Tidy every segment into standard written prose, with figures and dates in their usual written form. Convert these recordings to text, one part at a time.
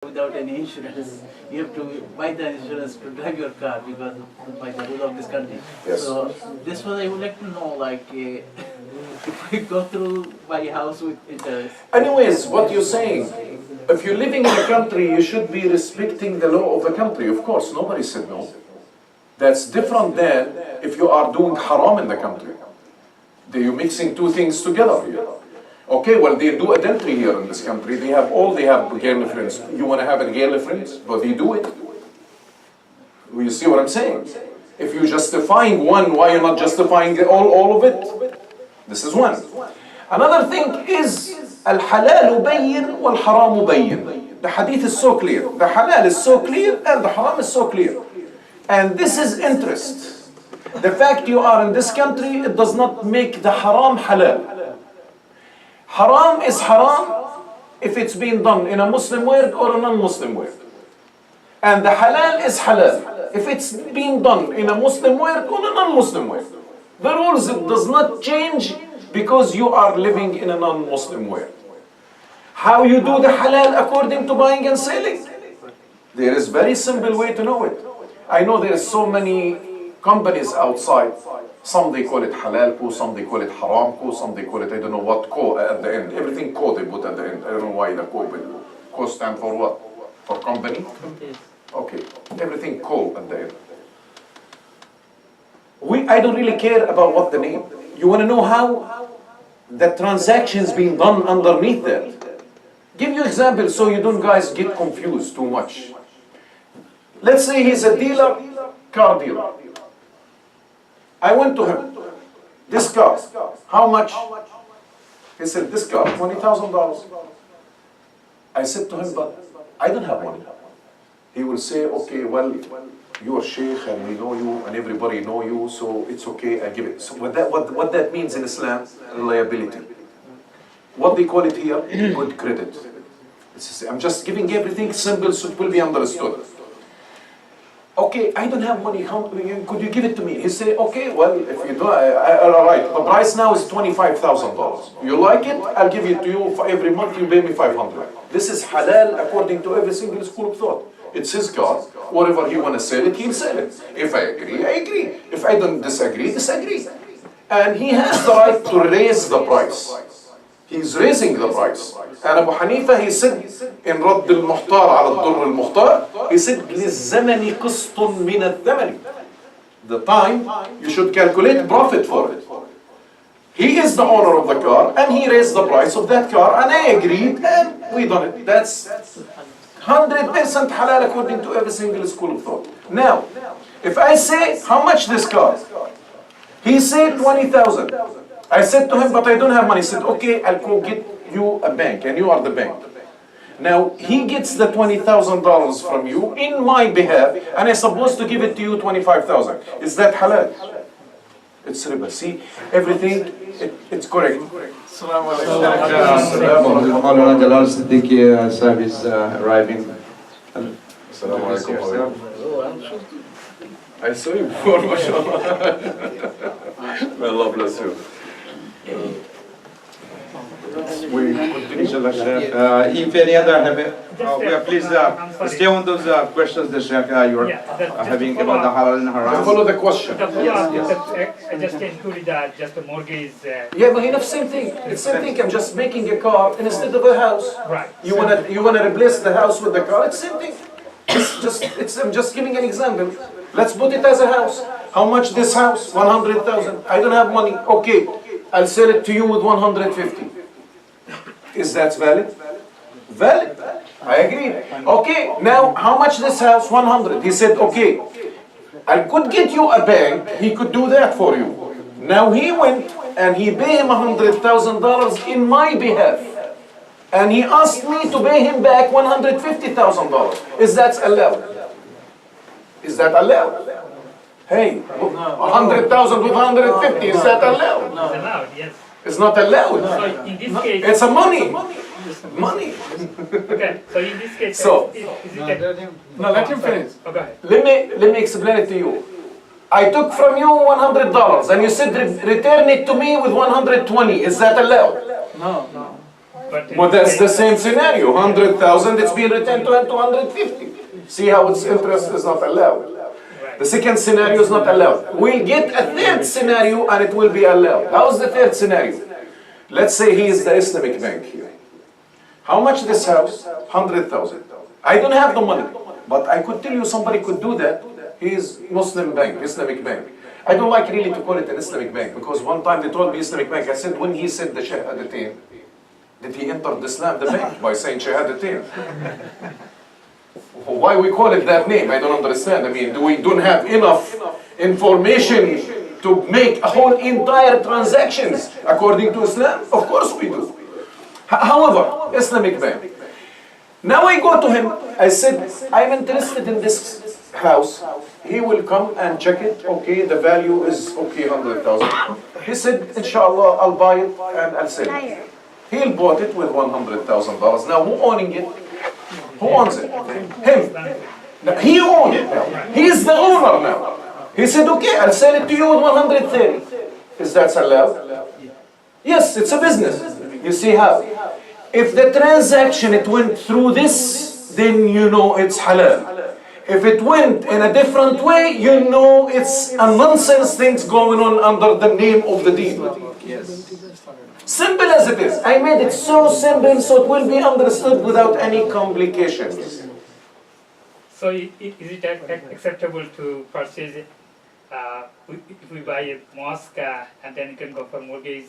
without any insurance. You have to buy the insurance to drive your car because by the rule of this country. Yes. So this one I would like to know, like, if I go through my house with interest. Anyways, what you're saying, if you're living in a country, you should be respecting the law of the country. Of course, nobody said no. That's different than if you are doing haram in the country. You're mixing two things together here. Okay, well, they do adultery here in this country. They have girlfriends. You want to have a girlfriend? But they do it. You see what I'm saying? If you're justifying one, why you're not justifying all of it? This is one. Another thing is al-halal bayyin wal-haram bayyin. The hadith is so clear. The halal is so clear and the haram is so clear. And this is interest. The fact you are in this country, it does not make the haram halal. Haram is haram if it's been done in a Muslim word or a non-Muslim word. And the halal is halal if it's been done in a Muslim word or a non-Muslim word. The rules does not change because you are living in a non-Muslim word. How you do the halal according to buying and selling? There is very simple way to know it. I know there are so many companies outside. Some they call it halal ko, some they call it haram ko, some they call it I don't know what ko at the end. Everything ko they put at the end. I don't know why the ko. Ko stand for what? For company? Okay. Everything ko at the end. I don't really care about what the name. You want to know how the transaction's being done underneath that? Give you examples so you don't guys get confused too much. Let's say he's a dealer, car dealer. I went to him. This car, how much? He said, this car, $20,000. I said to him, but I don't have money. He will say, okay, well, you're shaykh and we know you and everybody know you, so it's okay, I give it. So what that means in Islam, reliability. What they call it here, good credit. I'm just giving everything simple so it will be understood. Okay, I don't have money, could you give it to me? He said, okay, well, if you do, all right, the price now is $25,000. You like it, I'll give it to you for every month, you pay me $500. This is halal according to every single school of thought. It's his car, whatever he want to sell it, he'll sell it. If I agree, I agree. If I don't disagree, disagree. And he has the right to raise the price. He's raising the price. And Abu Hanifa, he said, in Radd al-Muhtar ala al-Durr al-Muhtar, he said, لِلزَّمَنِ قِسْطٌ مِنَ الثَّمَنِ. The time, you should calculate profit for it. He is the owner of the car, and he raised the price of that car, and I agreed, and we done it. That's 100% halal according to every single school of thought. Now, if I say, how much this car? He said 20,000. I said to him, but I don't have money. He said, okay, I'll go get you a bank, and you are the bank. Now, he gets the $20,000 from you in my behalf, and I'm supposed to give it to you 25,000. Is that halal? It's riba. See, everything, it's correct. Assalamu alaikum. Jalal Siddiqui Sahib is arriving. Assalamu alaikum. I saw you before, mashallah. May Allah bless you. We continue, Shaykh. If any other please stay on those questions that Shaykh you are having about the halal and haram. Follow the question. I just included that, just the mortgage. Yeah, but enough, same thing. It's same thing. I'm just making a car instead of a house. Right. You wanna replace the house with the car? It's same thing. I'm just giving an example. Let's put it as a house. How much this house? 100,000. I don't have money. Okay, I'll sell it to you with 150. Is that valid? Valid. I agree. Okay, now how much this house? 100. He said, okay, I could get you a bank. He could do that for you. Now he went and he paid him $100,000 in my behalf. And he asked me to pay him back $150,000. Is that allowed? Is that allowed? Hey, 100,000 with 150, is that allowed? No. It's allowed, yes. It's not allowed. So in this case, it's a money. Money. Okay, so in this case, so, is it no, let him finish. Okay. Let me explain it to you. I took from you $100 and you said return it to me with 120. Is that allowed? No. But that's the same scenario. 100,000, it's been returned to 250. See how its interest is not allowed. The second scenario is not allowed. We'll get a third scenario and it will be allowed. How's the third scenario? Let's say he is the Islamic bank here. How much this house? 100,000. I don't have the money, but I could tell you somebody could do that. He is Muslim bank, Islamic bank. I don't like really to call it an Islamic bank because one time they told me Islamic bank. I said, when he said the Shahadatain, did he enter Islam, the bank, by saying Shahadatain? Why we call it that name? I don't understand. I mean, do we don't have enough information to make a whole entire transactions according to Islam? Of course we do. However, Islamic bank. Now I go to him, I said, I'm interested in this house. He will come and check it. Okay, the value is okay, 100,000. He said, inshallah, I'll buy it and I'll sell it. He bought it with $100,000. Now who owning it? Who owns it? Him. Now, he owns it now. He's the owner now. He said, okay, I'll sell it to you with 130. Is that allowed? Yes, it's a business. You see how? If the transaction, it went through this, then you know it's halal. If it went in a different way, you know it's a nonsense things going on under the name of the deen. Simple as it is. I made it so simple so it will be understood without any complications. So is it acceptable to purchase it if we buy a mosque and then you can go for mortgage?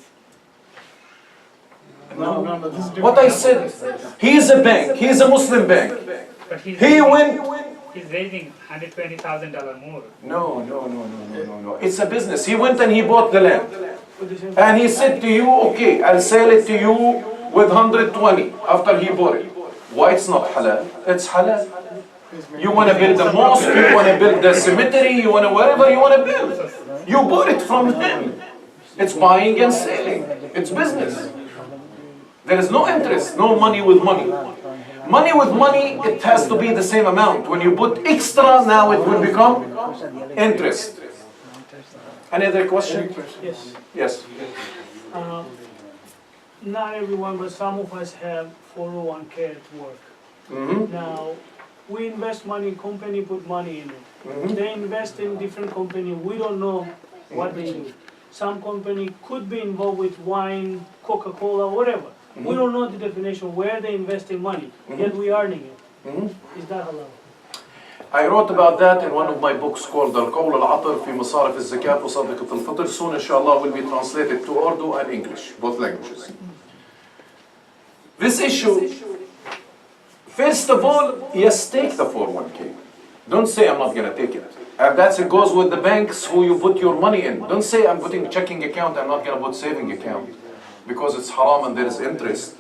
No, this is different. What I said, he is a bank, he is a Muslim bank. But he's raising $120,000 more. No. It's a business. He went and he bought the land. And he said to you, okay, I'll sell it to you with 120 after he bought it. Why it's not halal? It's halal. You want to build a mosque, you want to build a cemetery, you want to whatever you want to build. You bought it from him. It's buying and selling. It's business. There is no interest, no money with money. Money with money, it has to be the same amount. When you put extra, now it will become interest. Any other question? Yes. Yes. Not everyone, but some of us have 401k at work. Now, we invest money in company, put money in it. They invest in different company. We don't know what they do. Some company could be involved with wine, Coca-Cola, whatever. We don't know the definition where they invest in money, yet we are earning it. Is that allowed? I wrote about that in one of my books called القول العطر في مصارف الزكاة وصدقة الفطر. Soon, inshallah, will be translated to Urdu and English, both languages. This issue, first of all, yes, take the 401k. Don't say I'm not going to take it. And that's it goes with the banks who you put your money in. Don't say I'm putting checking account, I'm not going to put saving account. Because it's haram and there is interest.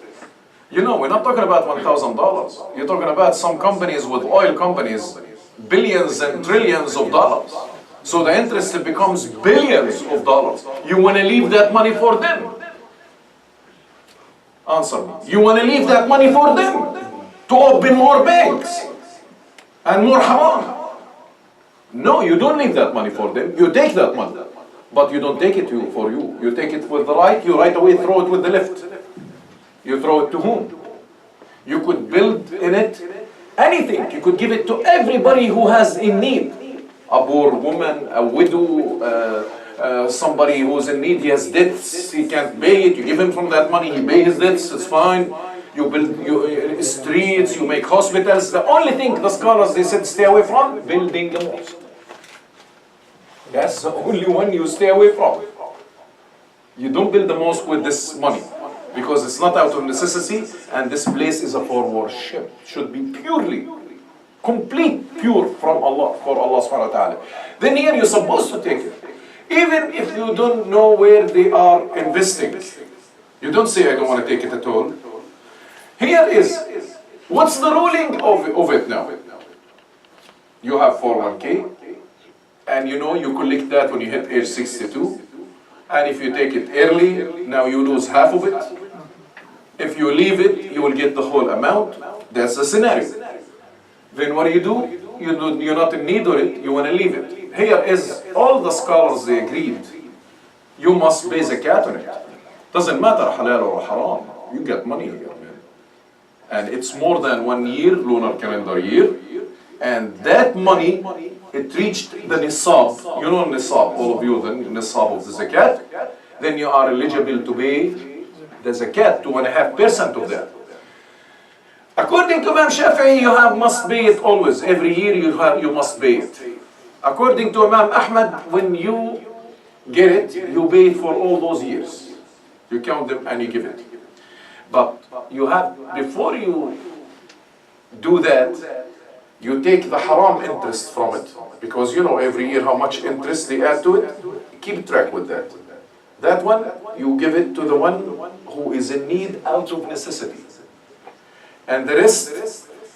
You know, we're not talking about $1,000. You're talking about some companies with oil companies, billions and trillions of dollars. So the interest becomes billions of dollars. You want to leave that money for them? Answer me. You want to leave that money for them to open more banks and more haram? No, you don't leave that money for them. You take that money. But you don't take it for you. You take it with the right, you right away throw it with the left. You throw it to whom? You could build in it anything. You could give it to everybody who has in need. A poor woman, a widow, somebody who's in need, he has debts, he can't pay it. You give him from that money, he pays his debts, it's fine. You build streets, you make hospitals. The only thing the scholars, they said, stay away from, building a mosque. That's the only one you stay away from. You don't build the mosque with this money because it's not out of necessity and this place is for worship. It should be purely, pure from Allah, for Allah subhanahu wa ta'ala. Then here you're supposed to take it. Even if you don't know where they are investing. You don't say I don't want to take it at all. Here is, what's the ruling of it now? You have 401k. And you know you collect that when you hit age 62. And if you take it early, now you lose half of it. If you leave it, you will get the whole amount. That's the scenario. Then what do? You're not in need of it, you want to leave it. Here is all the scholars, they agreed. You must pay zakat on it. Doesn't matter halal or haram. You get money here. and it's more than 1 year, lunar calendar year, and that money, it reached the nisab, you know nisab, all of you, the nisab of the zakat, then you are eligible to pay the zakat, 2.5% of that. According to Imam Shafi'i, you must pay it always, every year you must pay it. According to Imam Ahmad, when you get it, you pay it for all those years. You count them and you give it. But you have, before you do that, you take the haram interest from it, because you know every year how much interest they add to it. Keep track with that. That one, you give it to the one who is in need out of necessity. And the rest,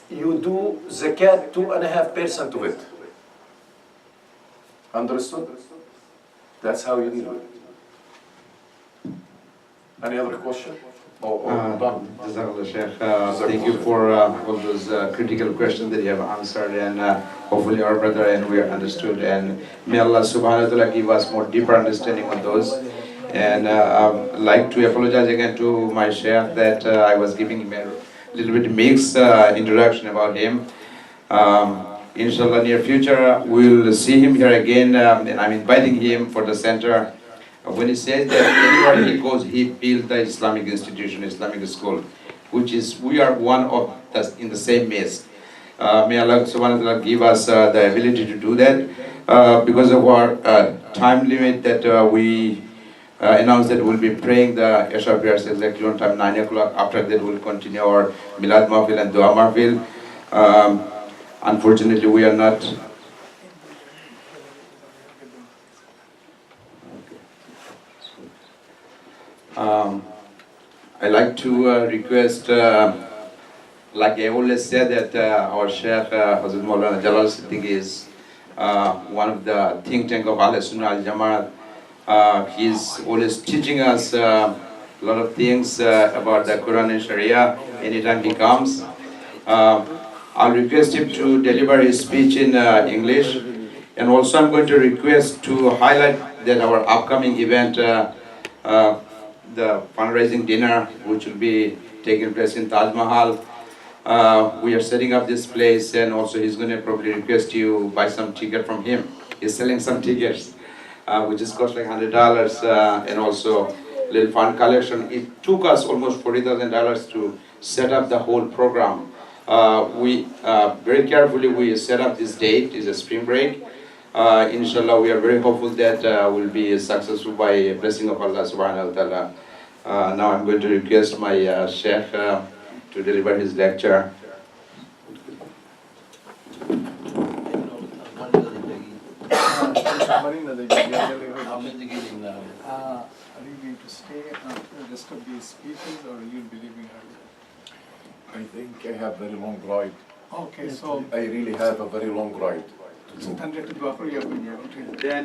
you do zakat 2.5% of it. Understood? That's how you deal with it. Any other question? Done. Jazakallah, Shaykh. Thank you for all those critical questions that you have answered, and hopefully our brother and we are understood, and may Allah subhanahu wa ta'ala give us more deeper understanding on those. And I'd like to apologize again to my Shaykh that I was giving him a little bit mixed introduction about him. Inshallah, near future we'll see him here again, and I'm inviting him for the center. When he says that anywhere he goes, he builds the Islamic institution, Islamic school, which is, we are one of us in the same mess. May Allah subhanahu wa ta'ala give us the ability to do that. Because of our time limit that we announced that we'll be praying the Isha prayers exactly on time, 9 o'clock. After that we'll continue our Milad Mahfil and Dua Mahfil. Unfortunately, we are not. I like to request, like I always said, that our Shaykh Hazrat Maulana Jalal Siddiq is one of the think tank of Ahl Sunnah Al Jama'at. He's always teaching us a lot of things about the Quran and Sharia anytime he comes. I'll request him to deliver his speech in English, and also I'm going to request to highlight that our upcoming event, the fundraising dinner, which will be taking place in Taj Mahal. We are setting up this place, and also he's going to probably request you buy some ticket from him. He's selling some tickets, which is cost like $100, and also little fund collection. It took us almost $40,000 to set up the whole program. We very carefully we set up this date, is a spring break. Inshallah, we are very hopeful that we'll be successful by a blessing of Allah subhanahu wa ta'ala. Now I'm going to request my Shaykh to deliver his lecture. Are you going to stay after the rest of these speeches, or will you be leaving early? I think I have very long ride. Okay, so I really have a very long ride. then let it go for you. Then